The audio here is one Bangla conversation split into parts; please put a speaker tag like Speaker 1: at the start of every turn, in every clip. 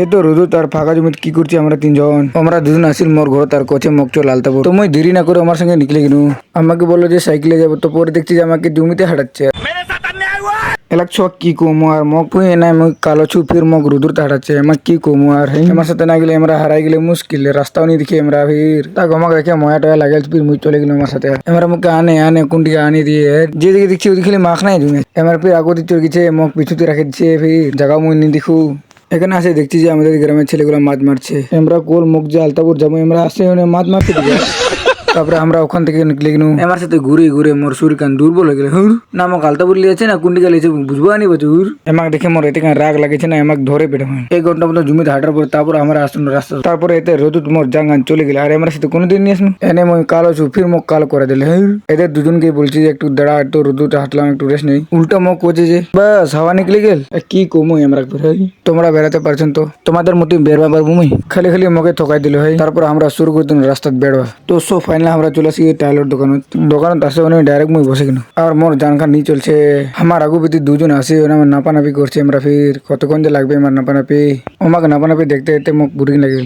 Speaker 1: এই তো রোদু তার ফাঁকা জমিতে কি করছি আমরা তিনজন। আমরা দুজন আসিল মোর ঘর তার কচে মুখ চল আলতাবো। তো মই দেরি না করে আমার সঙ্গে নিকলে গেলু। আমাকে বললো যে সাইকেলে যাবো, তো পরে দেখছি যে আমাকে জমিতে হাঁটাচ্ছে। এলাক ছ কি কমু আর মগ পুই নাই মই কালো ছু ফির মগ রুদুর হাঁটাচ্ছে। আমার কি কমু আর আমার সাথে না গেলে আমরা হারাই গেলে মুশকিল, রাস্তাও নি দেখি আমরা ফির তা আমাকে দেখে ময়া টয়া লাগে ফির মুই চলে গেলাম আমার সাথে। আমরা মুখে আনে আনে কোনটিকে আনি দিয়ে যেদিকে দেখছি ওদিকে খালি মাখ নাই জমে। আমার ফির আগো দিচ্ছে গেছে মগ পিছুতে রাখে দিচ্ছে ফির জায়গা মুই নি দেখু। এখানে আসে দেখছি যে আমাদের গ্রামের ছেলেগুলো মাছ মারছে। আমরা কোল মুখ যে আলতাপুর যাবো আমরা আসে মাছ মারতে দিকে। তারপরে আমরা ওখান থেকে নিকলে গেলু। আমার সাথে ঘুরে ঘুরে মোর শরীর কান দুর্বল হয়ে গেল। না আমাকে আলতাপুর লিয়েছে না কোনটি গেছে বুঝবো আনি বচুর। এমাক দেখে মোর এতে রাগ লাগেছে না, এমাক ধরে পেটে হয় এই ঘন্টা মতো জমিতে হাঁটার পর তারপর আমরা আসুন রাস্তা। তারপরে এতে রোদুত মোর জাঙ্গান চলে গেলে আর আমার সাথে কোনোদিন নিয়ে আসুন এনে মই কালো ছু ফির মুখ কালো করে দিলে। এদের দুজনকে বলছি যে একটু দাঁড়া, একটু রোদুতে হাঁটলাম, একটু রেস্ট নেই। উল্টা মুখ কোচে যে বাস হাওয়া নিকলে গেল। কি কমই আমরা তোমরা বেড়াতে পারছেন তো তোমাদের মতো বেরবা পারবো মুই? খালি খালি মুখে ঠকাই দিল হয়। তারপর আমরা শুরু করে দিন রাস্তা বেড়বা। তো সো ফাইনালি আমরা চলে আসি টাইলর দোকানত আসে ডাইরেক্ট মুই বসে কিনা আর মোর জানখান নিয়ে চলছে। আমার আগু পিতি দুজন আসে আমার নাপানাপি করছে। আমরা ফির কতক্ষণ যে লাগবে আমার নাপানাপি। আমাকে নাপানাপি দেখতে দেখতে মুখ বুড়ি লাগিল।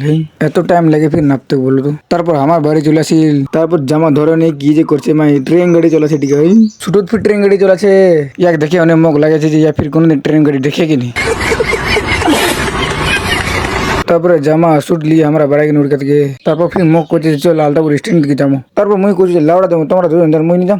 Speaker 1: এত টাইম লাগে ফির নাপতে বলো তো। তারপর আমার বাড়ি চলে আসিল। তারপর জামা ধরে নিয়ে কি যে করছে মাই ট্রেন গাড়ি চলেছে ঠিক হয়। ছুটুত ফির ট্রেন গাড়ি চলেছে। ইয়াক দেখে অনেক মুখ লাগেছে যে ফির কোনোদিন ট্রেন গাড়ি দেখে কিনি। তারপরে জামা সুট লিয়ে আমরা বেড়াই গেল উড়কা থেকে। তারপর ফির মুখ করছে চল আলতাপুর স্ট্যান্ড দিকে যাবো। তারপর মুই করছি লাউড়া দেবো তোমরা দুজন মুই নিয়ে যাও।